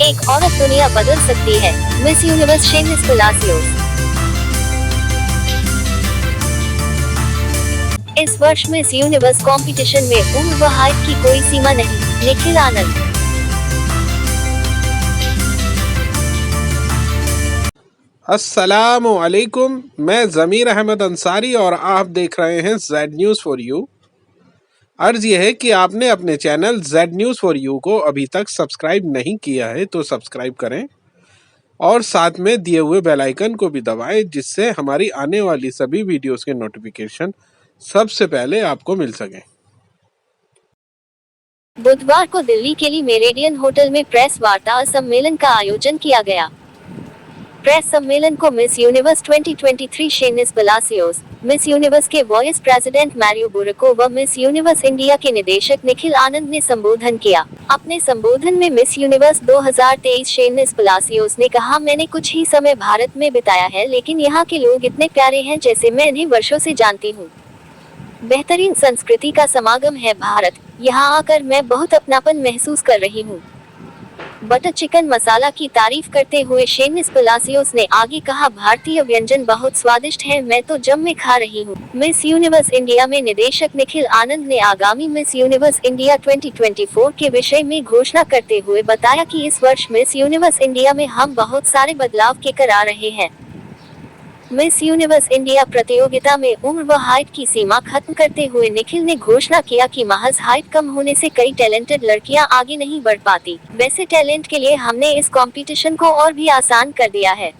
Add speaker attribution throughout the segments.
Speaker 1: एक औरत दुनिया बदल सकती है, मिस यूनिवर्स शेनिस पलासियोस। इस वर्ष मिस यूनिवर्स कंपटीशन में उम्र व हाइट की कोई सीमा नहीं, निखिल आनंद।
Speaker 2: अस्सलामु अलैकुम, मैं ज़मीर अहमद अंसारी और आप देख रहे हैं जेड न्यूज़ फॉर यू। अर्ज़ यह है कि आपने अपने channel Z news for you को अभी तक सब्सक्राइब नहीं किया है तो सब्सक्राइब करें और साथ में दिए हुए बेल आइकन को भी दबाएं, जिससे हमारी आने वाली सभी वीडियोस के नोटिफिकेशन सबसे पहले आपको मिल सकें।
Speaker 1: बुधवार को दिल्ली के लिए मेरेडियन होटल में प्रेस वार्ता सम्मेलन का आयोजन किया गया। प्रेस सम्मेलन को Miss Universe 2023 Sheynnis Palacios, Miss Universe के वाइस प्रेसिडेंट मैरियो बुरको व मिस यूनिवर्स इंडिया के निदेशक निखिल आनंद ने संबोधन किया। अपने संबोधन में मिस यूनिवर्स 2023 शेनिस पलासियोस ने कहा, मैंने कुछ ही समय भारत में बिताया है, लेकिन यहाँ के लोग इतने प्यारे हैं जैसे मैं इन्हें वर्षों से जानती हूँ। बेहतरीन संस्कृति का समागम है भारत, यहाँ आकर मैं बहुत अपनापन महसूस कर रही हूँ। बटर चिकन मसाला की तारीफ करते हुए शेनिस पलासियोस ने आगे कहा, भारतीय व्यंजन बहुत स्वादिष्ट हैं, मैं तो जम में खा रही हूँ। मिस यूनिवर्स इंडिया में निदेशक निखिल आनंद ने आगामी मिस यूनिवर्स इंडिया 2024 के विषय में घोषणा करते हुए बताया कि इस वर्ष मिस यूनिवर्स इंडिया में हम बहुत सारे बदलाव लेकर आ रहे हैं। मिस यूनिवर्स इंडिया प्रतियोगिता में उम्र व हाइट की सीमा खत्म करते हुए निखिल ने घोषणा किया कि महज हाइट कम होने से कई टैलेंटेड लड़कियां आगे नहीं बढ़ पाती, वैसे टैलेंट के लिए हमने इस कंपटीशन को और भी आसान कर दिया है।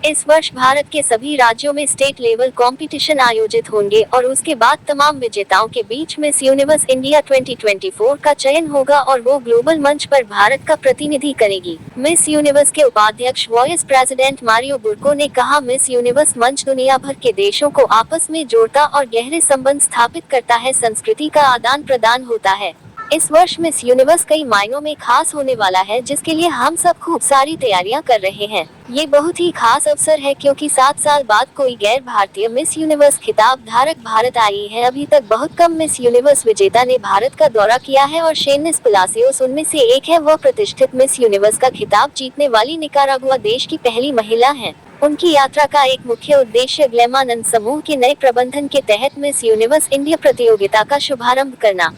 Speaker 1: इस वर्ष भारत के सभी राज्यों में स्टेट लेवल कंपटीशन आयोजित होंगे और उसके बाद तमाम विजेताओं के बीच मिस यूनिवर्स इंडिया 2024 का चयन होगा और वो ग्लोबल मंच पर भारत का प्रतिनिधि करेगी। मिस यूनिवर्स के उपाध्यक्ष वाइस प्रेसिडेंट मारियो बुरको ने कहा, मिस यूनिवर्स मंच दुनिया भर के देशों को आपस में जोड़ता और गहरे संबंध स्थापित करता है, संस्कृति का आदान प्रदान होता है। इस वर्ष मिस यूनिवर्स कई मायनों में खास होने वाला है, जिसके लिए हम सब खूब सारी तैयारियां कर रहे हैं। ये बहुत ही खास अवसर है क्योंकि 7 साल बाद कोई गैर भारतीय मिस यूनिवर्स खिताब धारक भारत आई है। अभी तक बहुत कम मिस यूनिवर्स विजेता ने भारत का दौरा किया है और शेनिस पलासियोस उनमें से एक है। वह प्रतिष्ठित मिस यूनिवर्स का खिताब जीतने वाली निकारागुआ देश की पहली महिला है। उनकी यात्रा का एक मुख्य उद्देश्य ग्लैमानंद समूह के नए प्रबंधन के तहत मिस यूनिवर्स इंडिया प्रतियोगिता का शुभारंभ करना।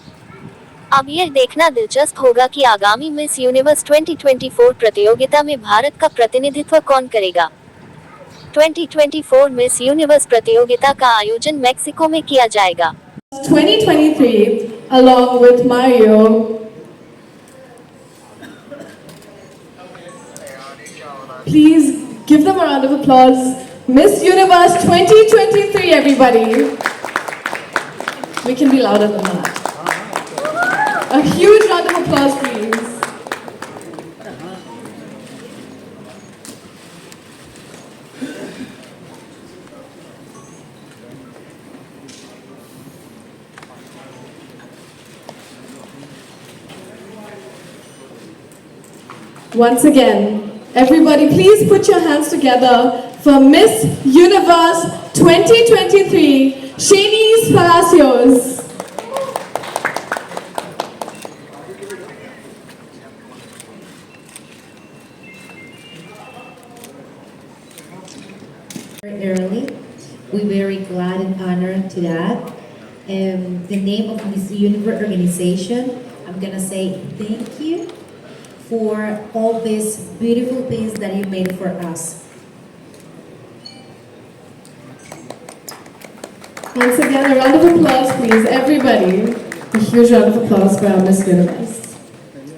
Speaker 1: अब यह देखना दिलचस्प होगा कि आगामी मिस यूनिवर्स 2024 प्रतियोगिता में भारत का प्रतिनिधित्व कौन करेगा। 2024 मिस यूनिवर्स प्रतियोगिता का आयोजन मेक्सिको में किया जाएगा।
Speaker 3: 2023 along with Mario, please give them a round of applause. Miss Universe 2023, everybody. We can be louder than that. A huge round of applause, please. Once again, everybody, please put your hands together for Miss Universe 2023, Shenis Palacios.
Speaker 4: Early. We're very glad and honored to that. The name of Miss Universe organization, I'm gonna say thank you for all these beautiful things that you made for us.
Speaker 3: Once again, a round of applause, please, everybody. A huge round of applause for our Miss Universe.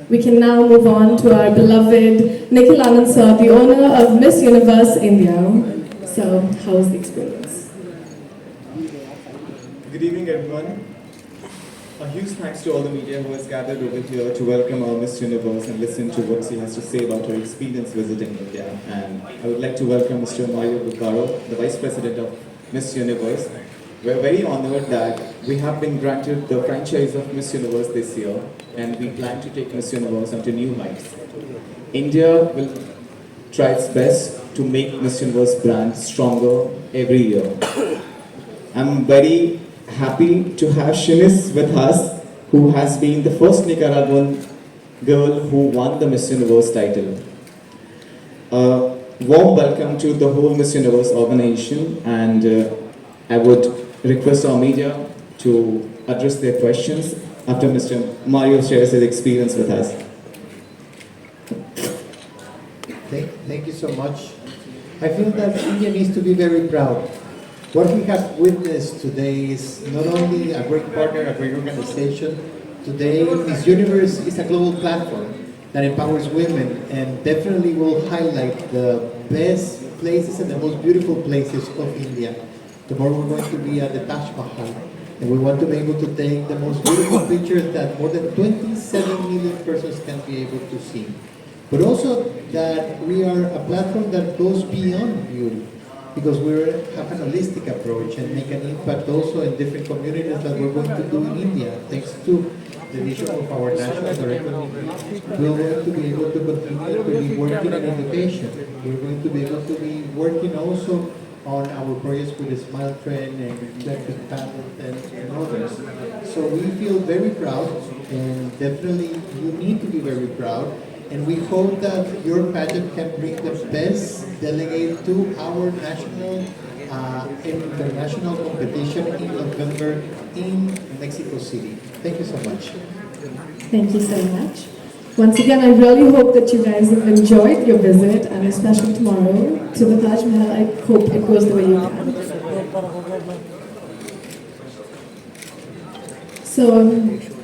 Speaker 3: We can now move on to our beloved Nikhil Anand sir, the owner of Miss Universe India. So, how was the experience?
Speaker 5: Good evening, everyone. A huge thanks to all the media who has gathered over here to welcome our Miss Universe and listen to what she has to say about her experience visiting India. And I would like to welcome Mr. Mario Bucaro, the Vice President of Miss Universe. We're very honored that we have been granted the franchise of Miss Universe this year, and we plan to take Miss Universe onto new heights. India will try its best to make Miss Universe brand stronger every year. I'm very happy to have Shenis with us, who has been the first Nicaraguan girl who won the Miss Universe title. A warm welcome to the whole Miss Universe organization, and I would request our media to address their questions after Mr. Mario shares his experience with us.
Speaker 6: Thank you so much. I feel that India needs to be very proud. What we have witnessed today is not only a great partner, a great organization. Today, Miss Universe is a global platform that empowers women and definitely will highlight the best places and the most beautiful places of India. Tomorrow we're going to be at the Taj Mahal, and we want to be able to take the most beautiful pictures that more than 27 million persons can be able to see. But also that we are a platform that goes beyond beauty, because we have an holistic approach and make an impact also in different communities that we're going to do in India. Thanks to the vision of our national director, we're going to be able to continue to be working on education. We're going to be able to be working also on our projects with the Smile Trend and Reflective Talent and others. So we feel very proud, and definitely you need to be very proud. And we hope that your pageant can bring the best delegate to our national and international competition in November in Mexico City. Thank you so much.
Speaker 3: Thank you so much. Once again, I really hope that you guys have enjoyed your visit, and especially tomorrow to the Taj Mahal. I hope it goes the way you can. So,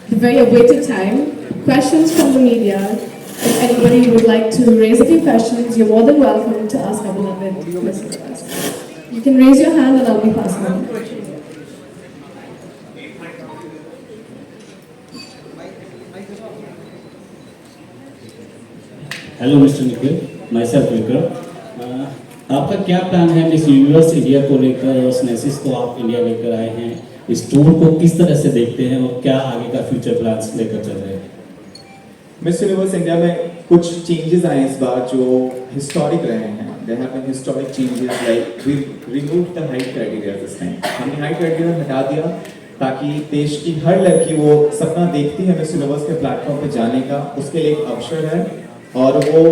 Speaker 3: the very awaited time, questions from the media. If anybody would like to raise a few questions, you're more than welcome to ask our beloved listeners. You can raise your hand and I'll be passing on.
Speaker 7: Hello mister Nikhil, my self Vikram. आपका क्या plan है miss Universe India को लेकर और स्नेसिस को आप India लेकर आए हैं? इस टूर को किस तरह से देखते हैं और क्या आगे का फ्यूचर प्लान्स लेकर चल रहे हैं?
Speaker 5: मिस यूनिवर्स इंडिया में कुछ चेंजेस आए इस बार जो हिस्टोरिक रहे हैं। There have been historic changes, like we removed the height criteria this time. हमने height criteria हटा दिया ताकि देश की हर लड़की वो सपना देखती है मिस यूनिवर्स के प्लेटफॉर्म पे जाने का, उसके लिए एक अवसर है और वो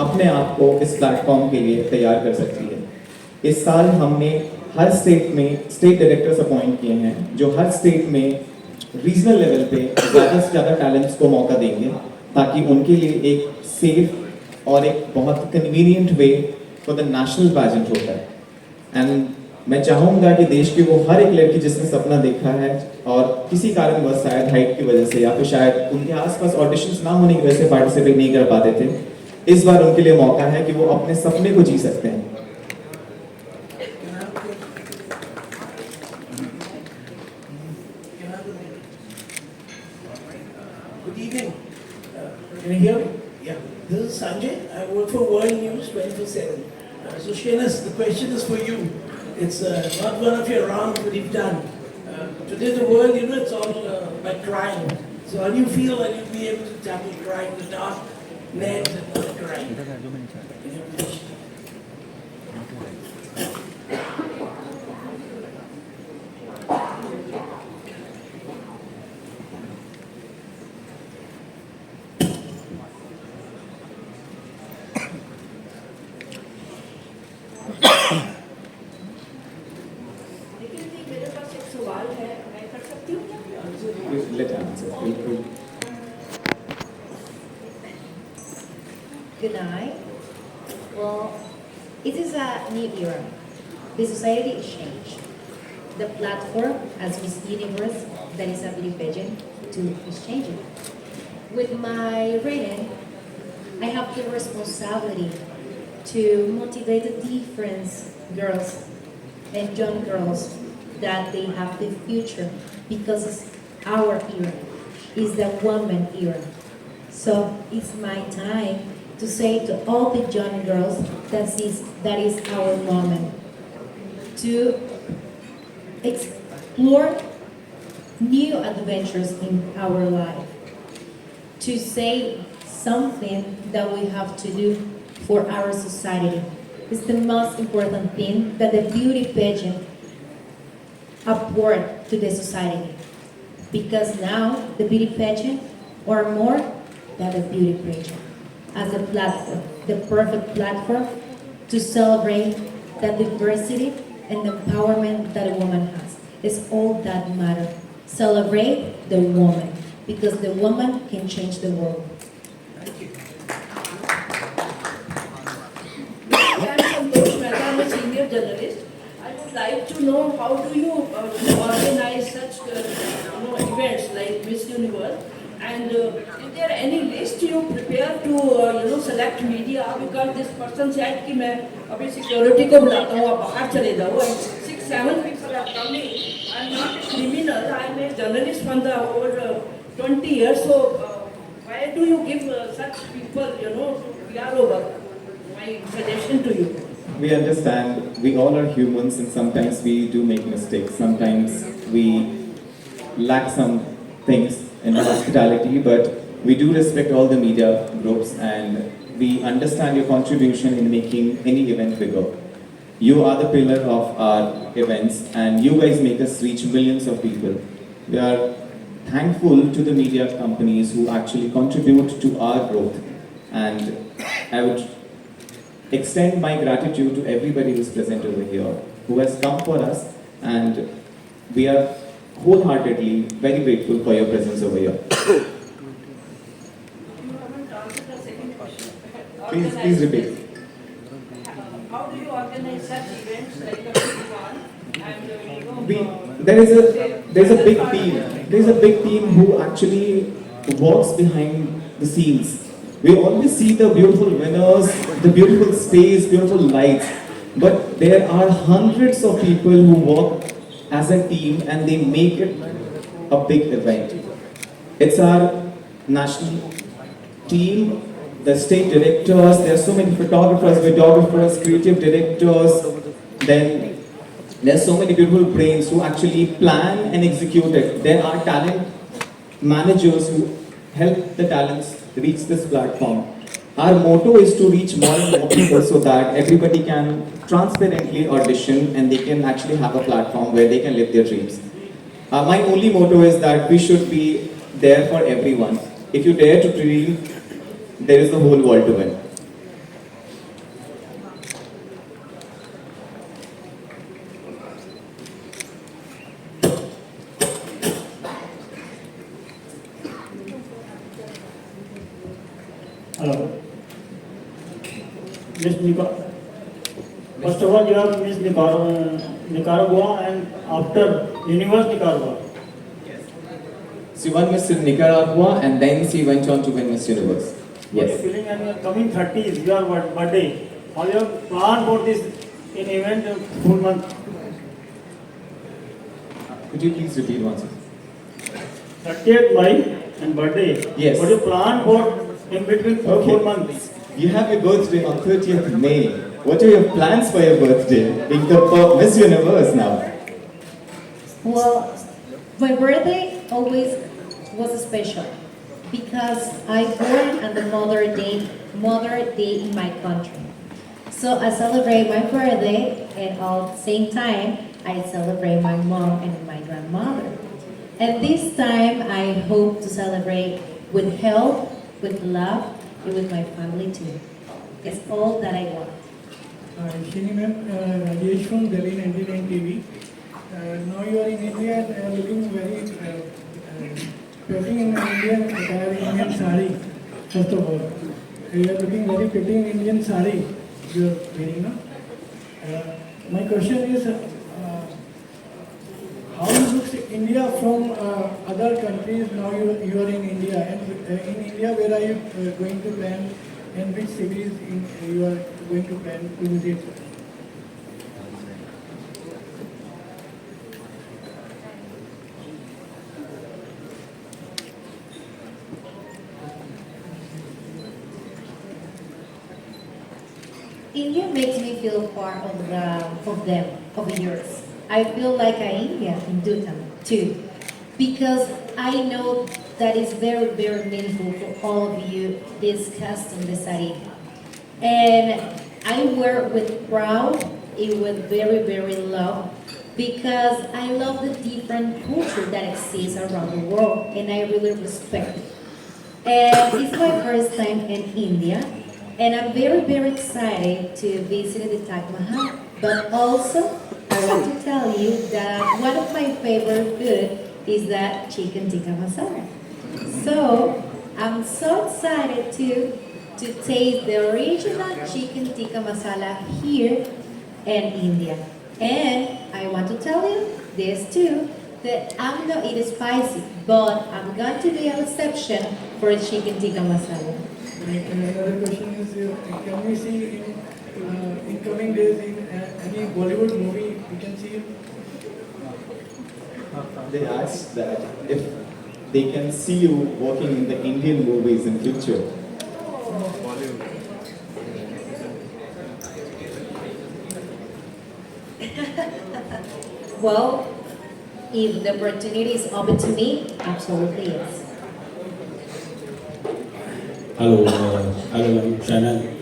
Speaker 5: अपने आप को इस प्लेटफॉर्म के लिए तैयार कर सकती है। इस साल हमने हर स्टेट में स्टेट डायरेक्टर्स अपॉइंट किए हैं जो हर स्टेट में रीजनल लेवल पे ज़्यादा से ज़्यादा टैलेंट्स को मौका देंगे ताकि उनके लिए एक सेफ और एक बहुत convenient way for the national pageant होता है। एंड मैं चाहूँगा कि देश की वो हर एक लड़की जिसने सपना देखा है और किसी कारणवश शायद हाइट की वजह से या फिर शायद उनके आसपास ऑडिशंस ना होने की वजह से पार्टिसिपेट नहीं कर पाते थे, इस बार उनके लिए मौका है कि वो अपने सपने को जी सकते हैं।
Speaker 8: Good evening. Can you hear me? Yeah. This is Sanjay. I work for World News 24/7. So Shainas, the question is for you. It's not one of your rounds that you've done. Today the world, it's all by crime. So how do you feel when you'll be able to tackle crime, the dark net and other crime? Can you please?
Speaker 5: Let answer.
Speaker 4: Good night. Well, it is a new era. The society is changed. The platform as Miss Universe, that is a beauty pageant, too, is changing. With my reading, I have the responsibility to motivate the different girls and young girls that they have the future, because it's our era, it's the woman era. So it's my time to say to all the young girls that is our moment to explore new adventures in our life, to say something that we have to do for our society. It's the most important thing that the beauty pageant apport to the society. Because now the beauty pageant are more that a beauty pageant as a platform, the perfect platform to celebrate the diversity and the empowerment that a woman has. It's all that matters. Celebrate the woman, because the woman can change the world.
Speaker 8: Thank you. I am Santosh Mehta, I'm a senior journalist. I would like to know how do you organize such events like Miss Universe, and is there any list you prepare to select media, because this person said कि मैं अभी security को बुलाता हूँ, आप बाहर चले जाओ, and 6-7 weeks are coming. I am not a criminal, I am a journalist from the over 20 years, so why do you give such people, to PR work? My suggestion to you.
Speaker 5: We understand we all are humans and sometimes we do make mistakes. Sometimes we lack some things in hospitality, but we do respect all the media groups and we understand your contribution in making any event bigger. You are the pillar of our events and you guys make us reach millions of people. We are thankful to the media companies who actually contribute to our growth, and I would extend my gratitude to everybody who's present over here, who has come for us, and we are wholeheartedly very grateful for your presence over here.
Speaker 8: You haven't answered the second question.
Speaker 5: Please repeat.
Speaker 8: How do you organize such events like a big one? And
Speaker 5: There's a big team. There's a big team who actually works behind the scenes. We always see the beautiful winners, the beautiful stage, beautiful lights, but there are hundreds of people who work as a team and they make it a big event. It's our national team, the state directors, there are so many photographers, videographers, creative directors, then there's so many beautiful brains who actually plan and execute it. There are talent managers who help the talents reach this platform. Our motto is to reach more and more people so that everybody can transparently audition and they can actually have a platform where they can live their dreams. My only motto is that we should be there for everyone. If you dare to dream, there is the whole world to win.
Speaker 9: Hello. Miss Nicaragua. First of all, you have Miss Nicaragua and after Universe Nicaragua.
Speaker 5: She won Miss Nicaragua and then she went on to win Miss Universe.
Speaker 9: What are
Speaker 5: Yes.
Speaker 9: you feeling in your coming 30s, your birthday? How you have planned for this in event full month?
Speaker 5: Could you please repeat once?
Speaker 9: 30th May and birthday.
Speaker 5: Yes.
Speaker 9: What do you plan for in between
Speaker 5: Okay.
Speaker 9: 4 months?
Speaker 5: You have your birthday on 30th May. What are your plans for your birthday? Being the Miss Universe now.
Speaker 4: Well, my birthday always was special because I born on the Mother Day in my country. So I celebrate my birthday and at the same time I celebrate my mom and my grandmother. And this time I hope to celebrate with health, with love, and with my family too. It's all that I want.
Speaker 10: Shini ma'am, Rajesh from Delhi 99 TV. Now you are in India and looking very pretty in Indian attire, Indian sari. First of all, you are looking very pretty in Indian sari. You are wearing now. My question is, how looks India from other countries? Now you are in India, and in India, where are you going to plan? And which cities you are going to plan to visit?
Speaker 4: India makes me feel part of them, of yours. I feel like an Indian in Dutam too, because I know that is very, very meaningful for all of you, this custom, this sari. And I wear with proud, it with very, very love, because I love the different culture that exists around the world, and I really respect it. And it's my first time in India, and I'm very, very excited to visit the Taj Mahal. But also, I want to tell you that one of my favorite food is that chicken tikka masala. So, I'm so excited to taste the original chicken tikka masala here in India. And I want to tell you this too, that I'm not eating spicy, but I'm going to do an exception for chicken tikka masala.
Speaker 10: Another question is, can we see in coming days in any Bollywood movie we can see you?
Speaker 5: They asked that if they can see you working in the Indian movies in future.
Speaker 4: Well, if the opportunity is open to me, absolutely yes.
Speaker 7: Hello, I'm Shannon.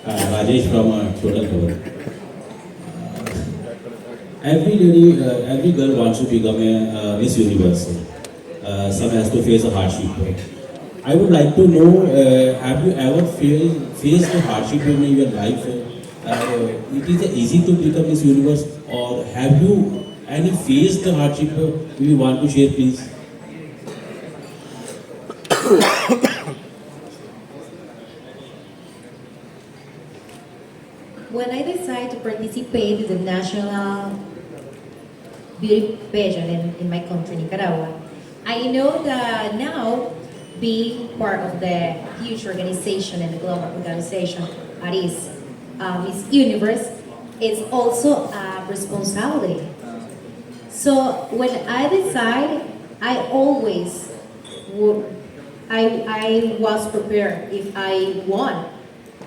Speaker 7: Rajesh from Total Cover. Every lady, every girl wants to become a Miss Universe. Some has to face a hardship. I would like to know, have you ever faced a hardship in your life? It is easy to become Miss Universe, or have you any faced hardship you want to share, please?
Speaker 4: When I decided to participate in the national beauty pageant in my country, Nicaragua, I know that now being part of the huge organization and the global organization that is Miss Universe is also a responsibility. So when I decide, I always I was prepared if I won.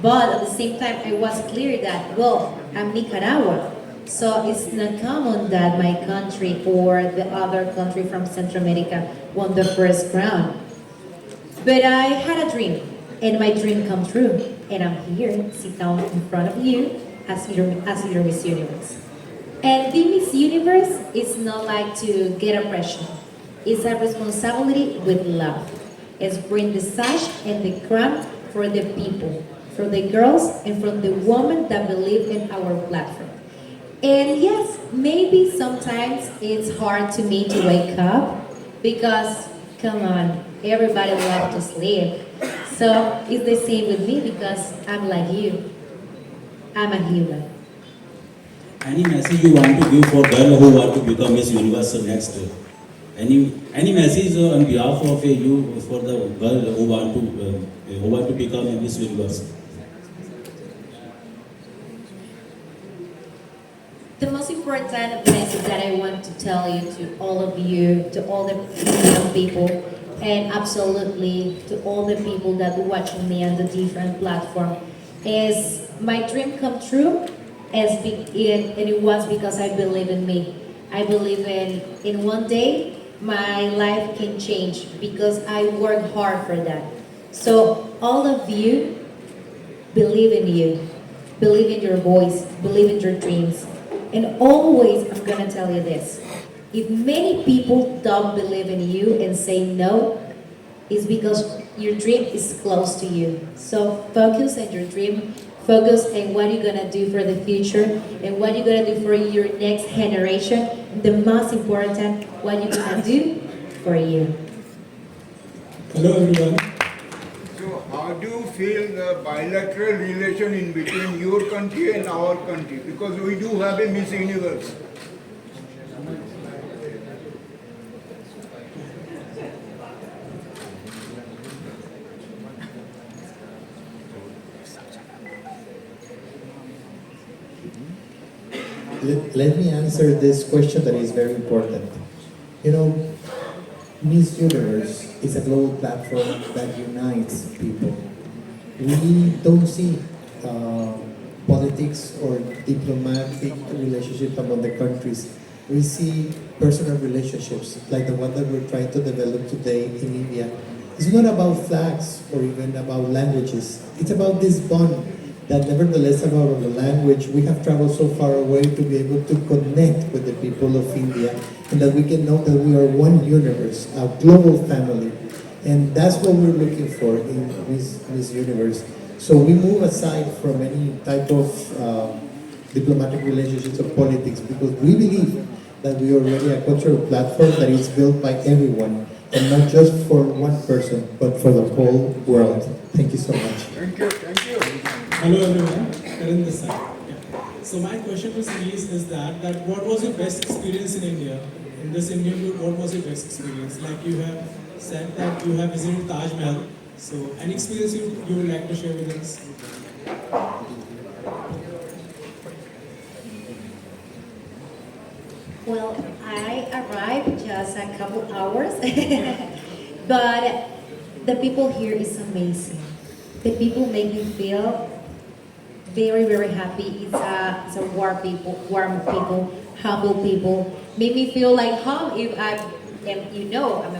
Speaker 4: But at the same time, I was clear that, well, I'm Nicaragua. So it's not common that my country or the other country from Central America won the first crown. But I had a dream, and my dream come true. And I'm here, sit down in front of you as your Miss Universe. And the Miss Universe is not like to get a pressure. It's a responsibility with love. It's bring the sash and the crown for the people, for the girls and for the women that believe in our platform. And yes, maybe sometimes it's hard to me to wake up because, come on, everybody loves to sleep. So it's the same with me because I'm like you. I'm a human.
Speaker 7: Any message you want to give for girl who want to become Miss Universe next? Any message on behalf of you for the girl who want to become a Miss Universe?
Speaker 4: The most important message that I want to tell you to all of you, to all the young people, and absolutely to all the people that are watching me on the different platform, is my dream come true, and it was because I believe in me. I believe in one day my life can change because I work hard for that. So all of you, believe in you, believe in your voice, believe in your dreams. And always, I'm gonna tell you this, if many people don't believe in you and say no, it's because your dream is close to you. So focus on your dream, focus on what you're gonna do for the future and what you're gonna do for your next generation. The most important, what you're gonna do for you.
Speaker 7: Hello everyone.
Speaker 11: So how do you feel the bilateral relation in between your country and our country? Because we do have a Miss Universe.
Speaker 6: Let me answer this question that is very important. You know, Miss Universe is a global platform that unites people. We don't see politics or diplomatic relationships among the countries. We see personal relationships like the one that we're trying to develop today in India. It's not about flags or even about languages. It's about this bond that nevertheless about the language, we have traveled so far away to be able to connect with the people of India and that we can know that we are one universe, a global family. And that's what we're looking for in Miss Universe. So we move aside from any type of diplomatic relationships or politics because we believe that we are already a cultural platform that is built by everyone and not just for one person, but for the whole world. Thank you so much.
Speaker 11: Thank you, thank you.
Speaker 12: Hello everyone, Karan this side. So my question to Cerise is that what was your best experience in India? In this Indian group, what was your best experience? Like you have said that you have visited Taj Mahal. So any experience you would like to share with us?
Speaker 4: Well, I arrived just a couple hours, but the people here is amazing. The people make me feel very, very happy. It's a warm people, humble people. Make me feel like home. If I'm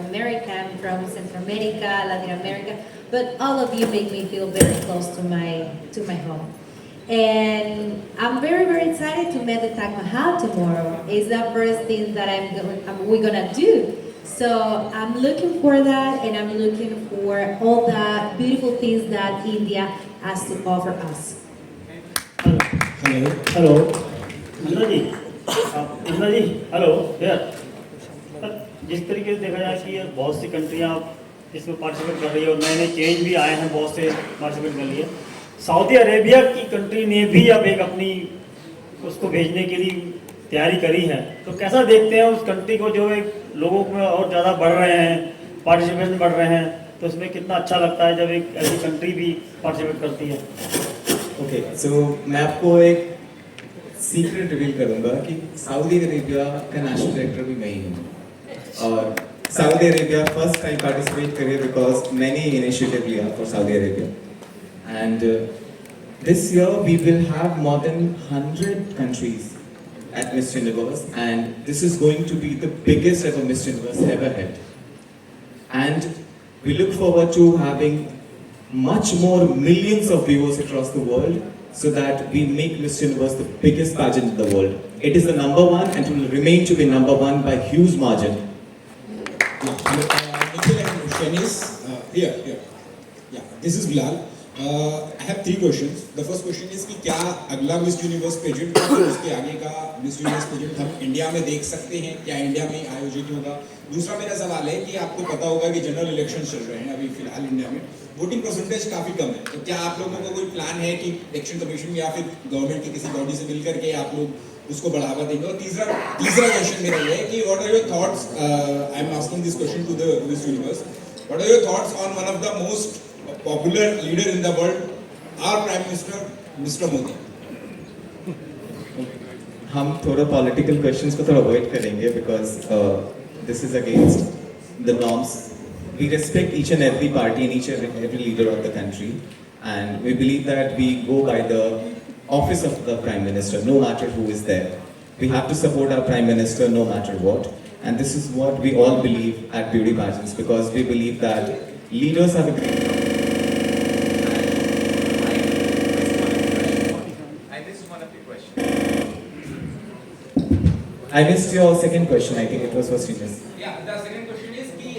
Speaker 4: American from Central America, Latin America, but all of you make me feel very close to my home. And I'm very, very excited to meet the Taj Mahal tomorrow. It's the first thing that we're gonna do. So I'm looking for that, and I'm looking for all the beautiful things that India has to offer us.
Speaker 9: Hello Nanda ji hello यार जिस तरीके से देखा जाए कि यार बहुत सी कंट्रियाँ इसमें पार्टिसिपेट कर रही है और नए नए चेंज भी आए हैं, बहुत से पार्टिसिपेट कर लिए। सऊदी अरेबिया की कंट्री ने भी अब एक अपनी उसको भेजने के लिए तैयारी करी है, तो कैसा देखते हैं उस कंट्री को जो एक लोगों में और ज़्यादा बढ़ रहे हैं, पार्टिसिपेशन बढ़ रहे हैं, तो उसमें कितना अच्छा लगता है जब एक ऐसी कंट्री भी पार्टिसिपेट करती है।
Speaker 5: ओके सो मैं आपको एक सीक्रेट रिवील करूंगा कि सऊदी अरेबिया का नेशनल डायरेक्टर भी मैं ही हूँ और Saudi Arabia first time participate करिए बिकॉज मैंने इनिशिएटिव लिया for Saudi Arabia and this year we will have more than 100 countries at Miss Universe and this is going to be the biggest ever Miss Universe ever held. And we look forward to having much more millions of viewers across the world so that we make Miss Universe the biggest pageant in the world. It is the #1 and will remain to be #1 by huge margin.
Speaker 13: Nikhil and Shanice, here. Yeah, this is Bilal. I have 3 questions. The first question is कि क्या अगला miss universe pageant या फिर उसके आगे का miss universe pageant हम India में देख सकते हैं, क्या इंडिया में आयोजित होगा? दूसरा मेरा सवाल है कि आपको पता होगा कि जनरल इलेक्शन चल रहे हैं अभी फिलहाल इंडिया में, वोटिंग परसेंटेज काफ़ी कम है, तो क्या आप लोगों को कोई प्लान है कि इलेक्शन कमीशन या फिर गवर्नमेंट की किसी बॉडी से मिलकर के आप लोग उसको बढ़ावा देंगे? और तीसरा क्वेश्चन मेरा ये है कि what are your thoughts, I am asking this question to the Miss Universe, what are your thoughts on one of the most popular leader in the world, our Prime Minister, Mr. Modi?
Speaker 5: हम थोड़ा political questions को थोड़ा avoid करेंगे because this is against the norms. We respect each and every party and each and every leader of the country, and we believe that we go by the office of the Prime Minister, no matter who is there. We have to support our Prime Minister no matter what, and this is what we all believe at Beauty Pageants because we believe that leaders have a I missed your second question. I think it was for Srinivas.
Speaker 13: Yeah, the second question is कि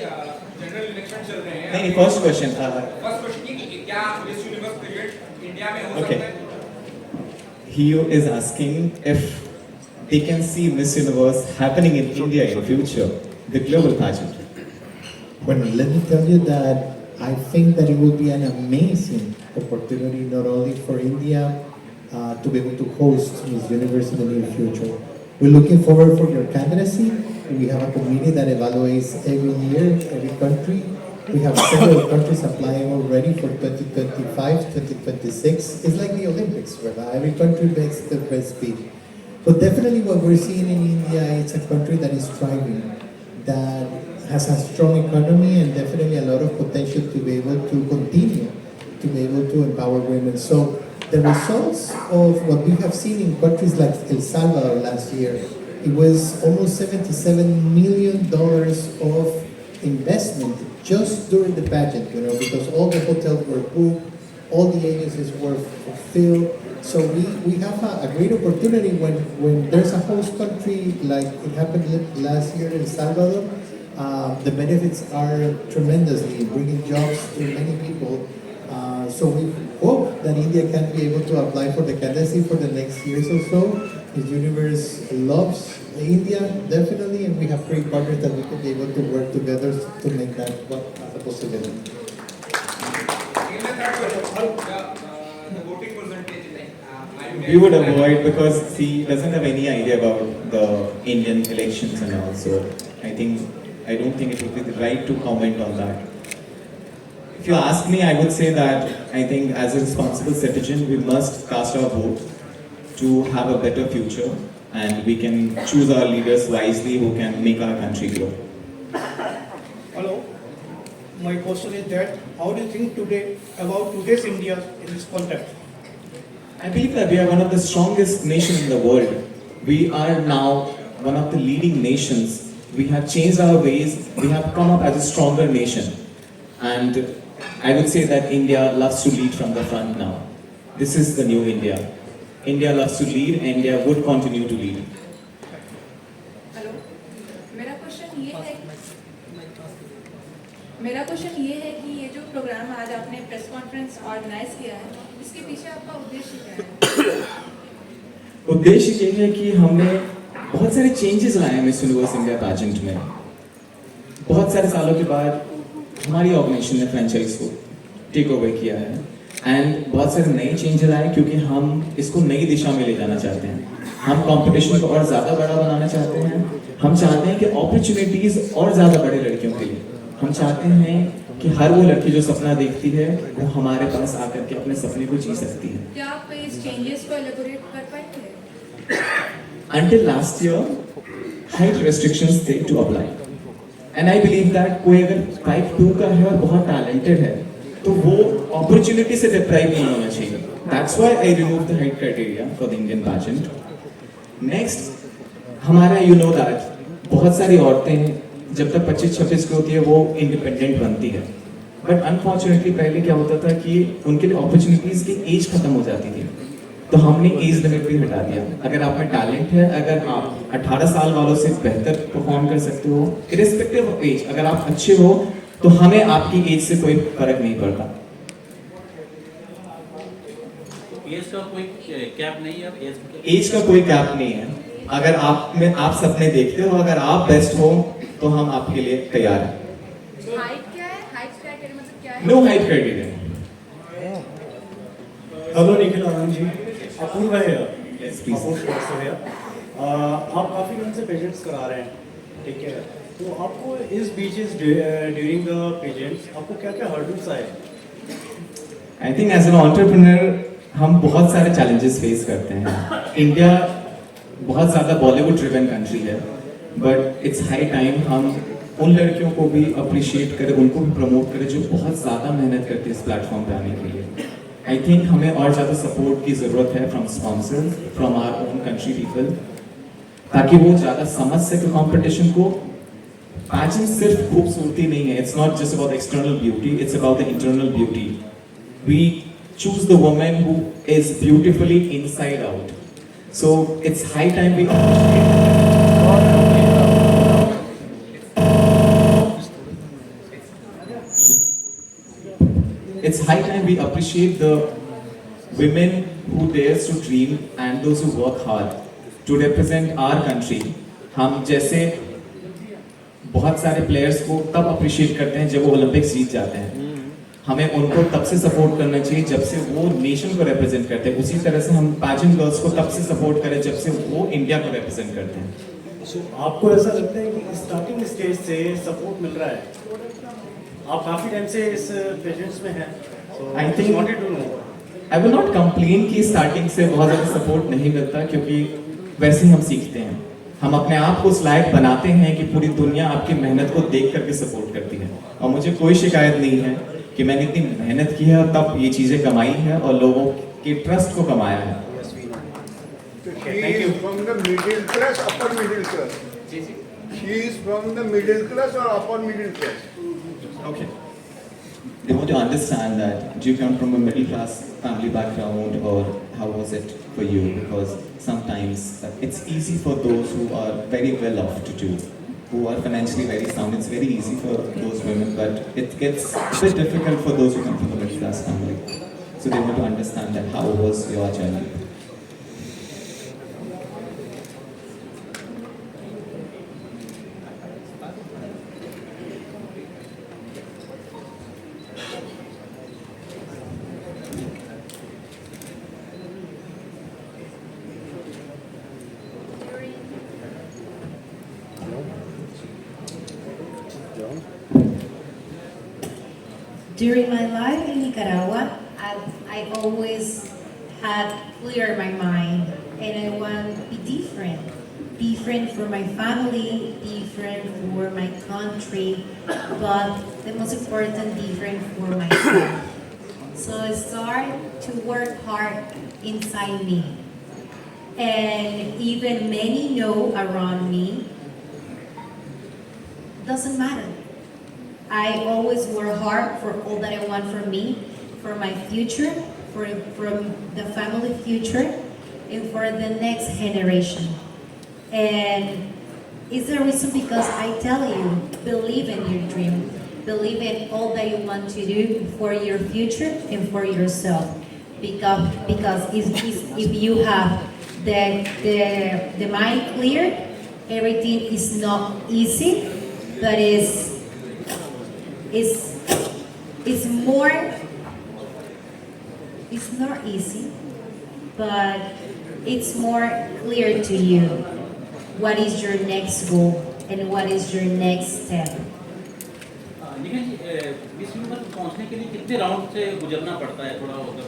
Speaker 13: general election चल रहे हैं.
Speaker 5: नहीं, first question.
Speaker 13: First question ये कि क्या miss universe pageant India में हो सकता है?
Speaker 5: He is asking if they can see Miss Universe happening in India in future, the global pageant.
Speaker 6: Well, let me tell you that I think that it will be an amazing opportunity not only for India to be able to host Miss Universe in the near future. We're looking forward for your candidacy. We have a committee that evaluates every year, every country. We have several countries applying already for 2025, 2026. It's like the Olympics, right? Every country makes the best bid. But definitely what we're seeing in India, it's a country that is thriving, that has a strong economy and definitely a lot of potential to be able to continue, to be able to empower women. So the results of what we have seen in countries like El Salvador last year, it was almost $77 million of investment just during the pageant, because all the hotels were booked, all the agencies were fulfilled. So we have a great opportunity when there's a host country like it happened last year in El Salvador. The benefits are tremendously, bringing jobs to many people. So we hope that India can be able to apply for the candidacy for the next years or so. Miss Universe loves India, definitely, and we have great partners that we could be able to work together to make that a possibility.
Speaker 5: We would avoid because he doesn't have any idea about the Indian elections and all. So I don't think it would be the right to comment on that. If you ask me, I would say that I think as a responsible citizen, we must cast our vote to have a better future, and we can choose our leaders wisely who can make our country grow.
Speaker 14: Hello. My question is that how do you think today about today's India in this context?
Speaker 5: I believe that we are one of the strongest nations in the world. We are now one of the leading nations. We have changed our ways. We have come up as a stronger nation. And I would say that India loves to lead from the front now. This is the new India. India loves to lead, and India would continue to lead.
Speaker 15: Hello, मेरा question ये है कि ये जो programme आज आपने press conference organise किया है, इसके पीछे आपका उद्देश्य क्या है?
Speaker 5: उद्देश्य ये है कि हमने बहुत सारे चेंजेस लाए हैं मिस यूनिवर्स इंडिया पैजेंट में। बहुत सारे सालों के बाद हमारी ऑर्गेनाइजेशन ने फ्रेंचाइज को टेक ओवर किया है, एंड बहुत सारे नए चेंजेस आए क्योंकि हम इसको नई दिशा में ले जाना चाहते हैं। हम कंपटीशन को और ज़्यादा बड़ा बनाना चाहते हैं। हम चाहते हैं कि अपॉर्चुनिटीज़ और ज़्यादा बड़े लड़कियों के लिए। हम चाहते हैं कि हर वो लड़की जो सपना देखती है वो हमारे पास आकर के अपने सपने को जी सकती है।
Speaker 15: क्या आप इस चेंजेस को एलेबोरेट कर पाएंगे?
Speaker 5: Until last year, height restrictions थे to apply, and I believe that कोई अगर 5'2" का है और बहुत talented है, तो वो opportunity से deprive नहीं होना चाहिए. That's why I removed the height criteria for the Indian pageant. Next, हमारा you know that बहुत सारी औरतें जब तक 25-26 की होती है वो इंडिपेंडेंट बनती है, बट अनफॉर्चुनेटली पहले क्या होता था कि उनके लिए अपॉर्चुनिटीज की एज खत्म हो जाती थी, तो हमने एज लिमिट भी हटा दिया। अगर आप में टैलेंट है, अगर आप 18 साल वालों से बेहतर परफॉर्म कर सकते हो इरेस्पेक्टिव ऑफ एज, अगर आप अच्छे हो तो हमें आपकी एज से कोई फर्क नहीं पड़ता।
Speaker 16: एज का कोई कैप नहीं है?
Speaker 5: एज का कोई कैप नहीं है। अगर आप में आप सपने देखते हो, अगर आप बेस्ट हो तो हम आपके लिए तैयार हैं।
Speaker 15: हाइट क्या है? हाइट क्राइटेरिया मतलब क्या है?
Speaker 5: No height criteria.
Speaker 17: Hello Nikhil Anand ji, Apurva है
Speaker 5: Yes, please.
Speaker 17: अपूर्व श्रीवास्तव है। आप काफ़ी दिन से पेजेंट्स करा रहे हैं, ठीक है, तो आपको इस बीचेस ड्यूरिंग द पेजेंट्स आपको क्या क्या हर्डल्स आए?
Speaker 5: I think as an entrepreneur हम बहुत सारे चैलेंजेस फेस करते हैं। इंडिया बहुत ज़्यादा बॉलीवुड ड्रिवन कंट्री है, बट इट्स हाई टाइम हम उन लड़कियों को भी अप्रिशिएट करें, उनको भी प्रमोट करें जो बहुत ज़्यादा मेहनत करती है इस प्लेटफॉर्म पे आने के लिए। आई थिंक हमें और ज़्यादा सपोर्ट की ज़रूरत है from sponsors, from our own country people, ताकि वो ज़्यादा समझ सके कंपटीशन को। पैजेंट सिर्फ खूबसूरती नहीं है, it's not just about external beauty, it's about the internal beauty. We choose the woman who is beautifully inside out. So it's high time we appreciate the women who dares to dream and those who work hard to represent our country. हम जैसे बहुत सारे players को तब appreciate करते हैं जब वो ओलंपिक्स जीत जाते हैं। हमें उनको तब से सपोर्ट करना चाहिए जब से वो नेशन को रिप्रेजेंट करते हैं। उसी तरह से हम पैजेंट गर्ल्स को तब से सपोर्ट करें जब से वो इंडिया को रिप्रेजेंट करते हैं।
Speaker 17: So, आपको ऐसा लगता है कि स्टार्टिंग स्टेज से सपोर्ट मिल रहा है? आप काफ़ी टाइम से इस पेजेंट्स में हैं, so
Speaker 5: I think
Speaker 17: wanted to know.
Speaker 5: I will not complain कि स्टार्टिंग से बहुत ज़्यादा सपोर्ट नहीं मिलता, क्योंकि वैसे ही हम सीखते हैं। हम अपने आप को उस लायक बनाते हैं कि पूरी दुनिया आपकी मेहनत को देख करके सपोर्ट करती है, और मुझे कोई शिकायत नहीं है कि मैंने इतनी मेहनत की है और तब ये चीज़ें कमाई है और लोगों के ट्रस्ट को कमाया है।
Speaker 11: She is from the middle class, upper middle class. She is from the middle class or upper middle class.
Speaker 5: Okay. They want to understand that, do you come from a middle class family background, or how was it for you? Because sometimes it's easy for those who are very well off to do, who are financially very sound. It's very easy for those women, but it gets a bit difficult for those who come from the middle class family. So they want to understand that how was your journey?
Speaker 4: During my life in Nicaragua, I always had clear my mind, and I want to be different. Different for my family, different for my country, but the most important, different for myself. So I start to work hard inside me. And even many know around me, doesn't matter. I always work hard for all that I want for me, for my future, from the family future, and for the next generation. And it's the reason because I tell you, believe in your dream, believe in all that you want to do for your future and for yourself. Because if you have the mind clear, everything is not easy, but it's not easy, but it's more clear to you what is your next goal and what is your next step.
Speaker 16: Nikhil ji, Miss Universe पहुंचने के लिए कितने round से गुजरना पड़ता है, थोड़ा उधर?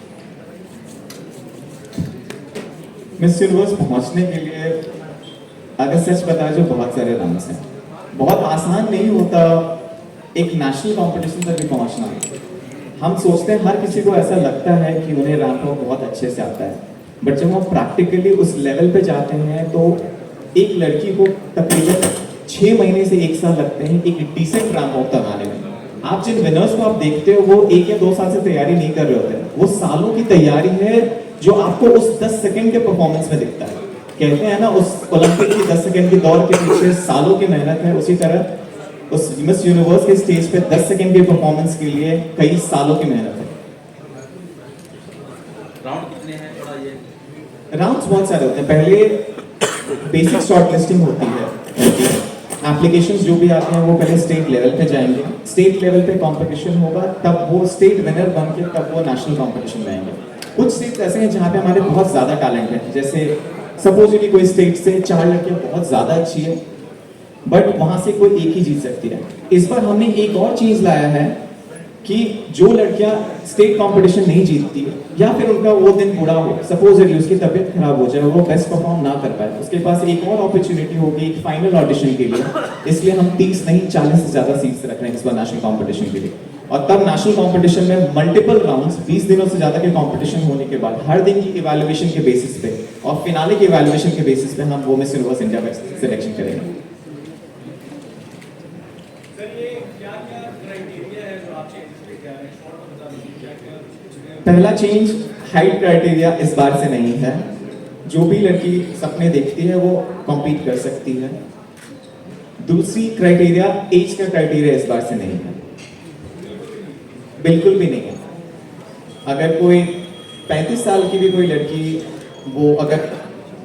Speaker 5: मिस यूनिवर्स पहुंचने के लिए अगर सच बताया जो बहुत सारे राउंड्स हैं, बहुत आसान नहीं होता एक नेशनल कंपटीशन तक भी पहुंचना। हम सोचते हैं, हर किसी को ऐसा लगता है कि उन्हें रैंप वॉक बहुत अच्छे से आता है, बट जब हम प्रैक्टिकली उस लेवल पे जाते हैं तो एक लड़की को तकरीबन 6 महीने से 1 साल लगते हैं एक डिसेंट रैंप वॉक तक आने में। आप जिन विनर्स को आप देखते हो वो 1 या 2 साल से तैयारी नहीं कर रहे होते, वो सालों की तैयारी है जो आपको उस 10 सेकंड के परफॉर्मेंस में दिखता है। कहते हैं ना, उस ओलंपिक की 10 सेकंड की दौड़ के पीछे सालों की मेहनत है, उसी तरह उस मिस यूनिवर्स के स्टेज पे 10 सेकंड के परफॉर्मेंस के लिए कई सालों की मेहनत है।
Speaker 16: राउंड कितने हैं, थोड़ा ये?
Speaker 5: राउंड्स बहुत सारे होते हैं। पहले बेसिक शॉर्ट लिस्टिंग होती है, एप्लीकेशंस जो भी आते हैं वो पहले स्टेट लेवल पे जाएंगे, स्टेट लेवल पे कंपटीशन होगा, तब वो स्टेट विनर बन के तब वो नेशनल कंपटीशन में आएंगे। कुछ स्टेट ऐसे हैं जहाँ पे हमारे बहुत ज़्यादा टैलेंट है, जैसे सपोजिटली कोई स्टेट से 4 लड़कियाँ बहुत ज़्यादा अच्छी है, बट वहाँ से कोई एक ही जीत सकती है। इस बार हमने एक और चीज़ लाया है कि जो लड़कियाँ स्टेट कंपटीशन नहीं जीतती या फिर उनका वो दिन बुरा हो, सपोजिटली उसकी तबीयत खराब हो जाए, वो बेस्ट परफॉर्म ना कर पाए, उसके पास एक और अपॉर्चुनिटी होगी एक फाइनल ऑडिशन के लिए। इसलिए हम 30 नहीं 40 से ज़्यादा सीट्स रख रहे हैं इस बार नेशनल कंपटीशन के लिए। और तब नेशनल कंपटीशन में मल्टीपल राउंड्स, 20 दिनों से ज़्यादा के कंपटीशन होने के बाद हर दिन की इवैल्यूएशन के बेसिस पे और फिनाले की इवैल्यूएशन के बेसिस पे हम वो मिस यूनिवर्स इंडिया का सिलेक्शन करेंगे। पहला चेंज हाइट क्राइटेरिया इस बार से नहीं है। जो भी लड़की सपने देखती है वो कॉम्पीट कर सकती है। दूसरी क्राइटेरिया, एज का क्राइटेरिया इस बार से नहीं है, बिल्कुल भी नहीं है। अगर कोई 35 साल की भी कोई लड़की, वो अगर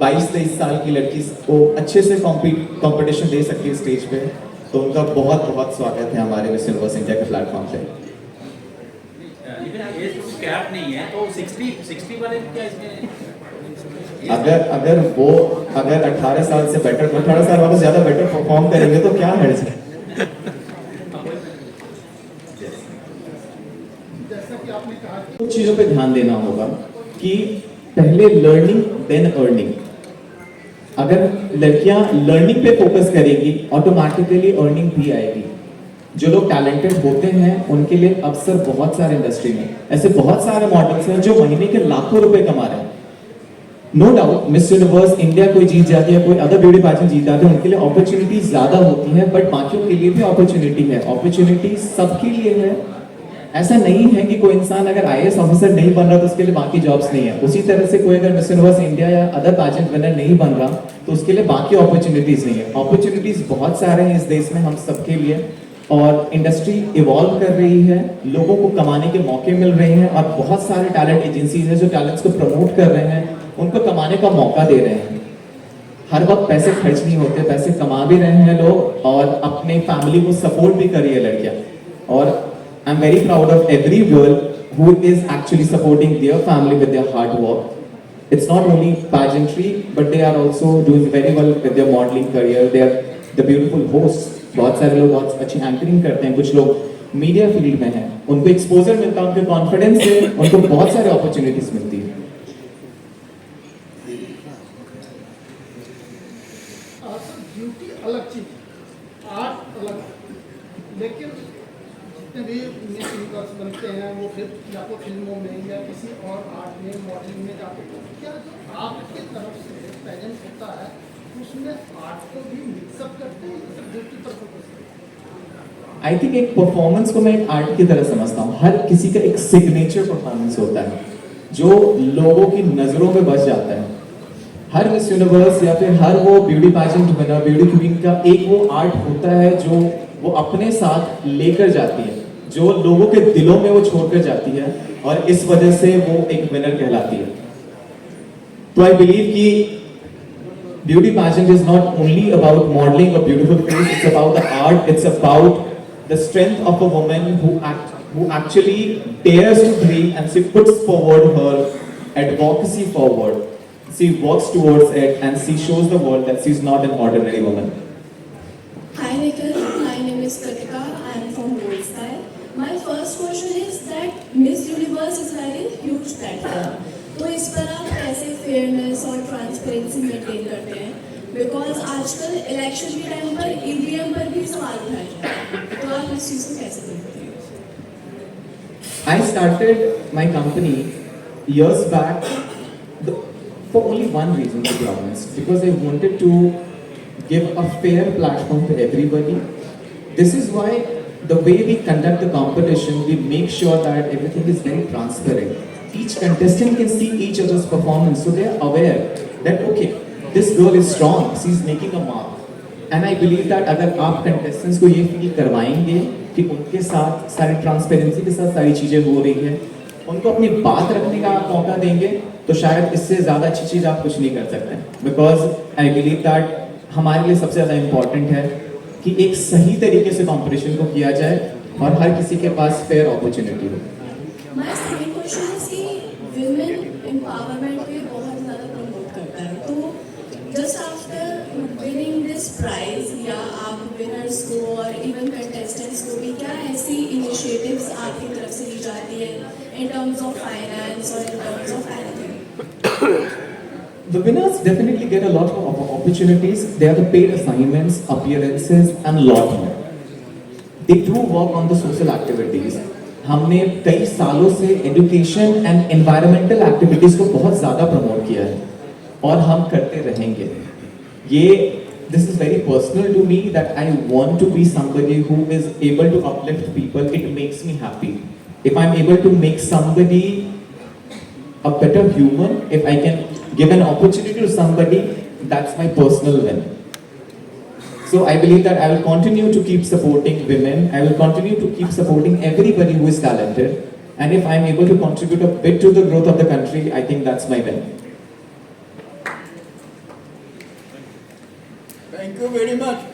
Speaker 5: 22-23 साल की लड़की को अच्छे से कंपटीशन दे सकती है स्टेज पे, तो उनका बहुत बहुत स्वागत है हमारे मिस यूनिवर्स इंडिया के प्लेटफॉर्म पे।
Speaker 16: कैप नहीं है तो 60 वाले क्या इसमें?
Speaker 5: अगर 18 साल से बेटर, 18 साल वाले ज्यादा बेटर परफॉर्म करेंगे तो क्या हर्ज है? कुछ चीजों पे ध्यान देना होगा कि पहले लर्निंग देन अर्निंग। अगर लड़कियां लर्निंग पे फोकस करेगी ऑटोमेटिकली अर्निंग भी आएगी। जो लोग टैलेंटेड होते हैं उनके लिए अवसर बहुत सारे इंडस्ट्री में, ऐसे बहुत सारे मॉडल्स हैं जो महीने के लाखों रुपए कमा रहे हैं। No doubt Miss Universe India कोई जीत जाती है, कोई अदर ब्यूटी पैजेंट जीत जाते हैं, उनके लिए अपॉर्चुनिटी ज्यादा होती है, बट बाकियों के लिए भी अपॉर्चुनिटी है। अपॉर्चुनिटी सबके लिए है,
Speaker 18: ऐसा नहीं है कि कोई इंसान अगर आईएएस ऑफिसर नहीं बन रहा तो उसके लिए बाकी जॉब्स नहीं है। उसी तरह से कोई अगर मिस यूनिवर्स इंडिया या अदर पैजेंट विनर नहीं बन रहा तो उसके लिए बाकी अपॉर्चुनिटीज नहीं है। अपॉर्चुनिटीज बहुत सारे हैं इस देश में हम सबके लिए, और इंडस्ट्री इवॉल्व कर रही है, लोगों को कमाने के मौके मिल रहे हैं, और बहुत सारे टैलेंट एजेंसीज हैं जो टैलेंट्स को प्रमोट कर रहे हैं, उनको कमाने का मौका दे रहे हैं। हर वक्त पैसे खर्च नहीं होते, पैसे कमा भी रहे हैं लोग और अपने फैमिली को सपोर्ट भी कर रही है लड़कियां। और I am very proud of every girl who is actually supporting their family with their hard work. It's not only pageantry, but they are also doing very well with their modeling career. They are the beautiful hosts. बहुत सारे लोग बहुत अच्छी anchoring करते हैं, कुछ लोग media field में हैं, उनको एक्सपोजर मिलता है, उनके कॉन्फिडेंस से उनको बहुत सारे अपॉर्चुनिटीज मिलती है।
Speaker 14: ब्यूटी अलग चीज, आर्ट अलग, लेकिन जितने भी मिस यूनिवर्स बनते हैं वो फिर या तो फिल्मों में या किसी और आर्ट में, मॉडलिंग में जाते हैं, क्या जो आपकी तरफ से पेजेंट होता है उसमें आर्ट को भी मिक्सअप करते हैं, सिर्फ ब्यूटी पर फोकस करते हैं?
Speaker 18: आई थिंक एक परफॉर्मेंस को मैं एक आर्ट की तरह समझता हूँ। हर किसी का एक सिग्नेचर परफॉर्मेंस होता है जो लोगों की नजरों में बस जाता है। हर मिस यूनिवर्स या फिर हर वो beauty pageant winner, beauty queen का एक वो आर्ट होता है जो वो अपने साथ लेकर जाती है, जो लोगों के दिलों में वो छोड़कर जाती है, और इस वजह से वो एक विनर कहलाती है। तो आई बिलीव कि beauty pageant is not only about modeling a beautiful face, it's about the art, it's about the strength of a woman who actually dares to dream and she puts forward her advocacy forward. She works towards it and she shows the world that she's not an ordinary woman.
Speaker 3: Hi Nikhil, my name is Kritika. I am from Gold Sky. My first question is that Miss Universe is very huge platform. तो इस पर आप कैसे fairness और transparency maintain करते हैं? Because आजकल election के टाइम पर ईवीएम पर भी सवाल उठाए जाते हैं, तो आप इस चीज़ को कैसे देखते हैं?
Speaker 18: I started my company years back for only one reason, to be honest, because I wanted to give a fair platform to everybody. This is why the way we conduct the competition, we make sure that everything is very transparent. Each contestant can see each other's performance, so they are aware that okay, this girl is strong, she is making a mark. And I believe that अगर आप contestants को ये feel करवाएंगे कि उनके साथ सारी transparency के साथ सारी चीजें हो रही हैं, उनको अपनी बात रखने का आप मौका देंगे, तो शायद इससे ज़्यादा अच्छी चीज़ आप कुछ नहीं कर सकते। Because I believe that हमारे लिए सबसे ज़्यादा important है कि एक सही तरीके से competition को किया जाए और हर किसी के पास fair opportunity हो।
Speaker 3: My second question is कि women empowerment पे बहुत ज़्यादा प्रमोट करता है, तो just after winning this prize या आप winners को और even contestants को भी क्या ऐसी initiatives आपकी तरफ से ली जाती है in terms of finance or in terms of anything?
Speaker 18: The winners definitely get a lot of opportunities. They are the paid assignments, appearances and lot more. They do work on the social activities. हमने कई सालों से education and environmental activities को बहुत ज़्यादा promote किया है और हम करते रहेंगे। ये this is very personal to me that I want to be somebody who is able to uplift people. It makes me happy if I am able to make somebody a better human, if I can give an opportunity to somebody, that's my personal win. So I believe that I will continue to keep supporting women. I will continue to keep supporting everybody who is talented. And if I'm able to contribute a bit to the growth of the country, I think that's my win.
Speaker 11: Thank you very much.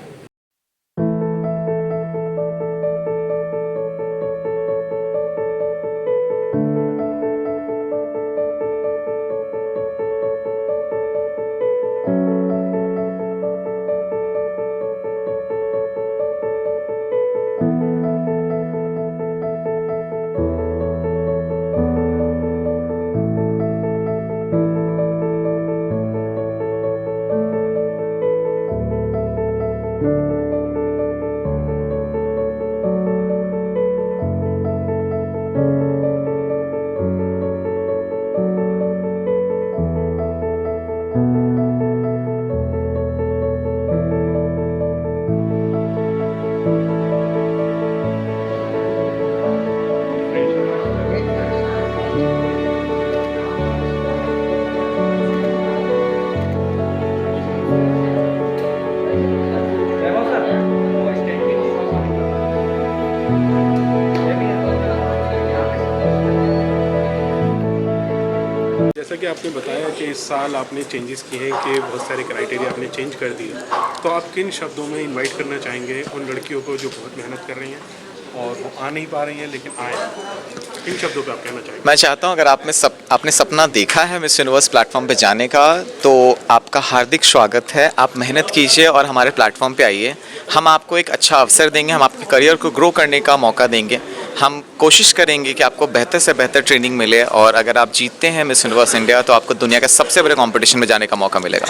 Speaker 2: जैसा कि आपने बताया कि इस साल आपने changes किए हैं कि बहुत सारे क्राइटेरिया आपने चेंज कर दिए, तो आप किन शब्दों में इनवाइट करना चाहेंगे उन लड़कियों को जो बहुत मेहनत कर रही हैं और वो आ नहीं पा रही हैं लेकिन आए, किन शब्दों पे आप कहना चाहेंगे?
Speaker 19: मैं चाहता हूं अगर आपने सपना देखा है मिस यूनिवर्स प्लेटफॉर्म पे जाने का तो आपका हार्दिक स्वागत है। आप मेहनत कीजिए और हमारे प्लेटफॉर्म पे आइए। हम आपको एक अच्छा अवसर देंगे, हम आपके करियर को ग्रो करने का मौका देंगे। हम कोशिश करेंगे कि आपको बेहतर से बेहतर ट्रेनिंग मिले और अगर आप जीतते हैं मिस यूनिवर्स इंडिया तो आपको दुनिया के सबसे बड़े कंपटीशन में जाने का मौका मिलेगा।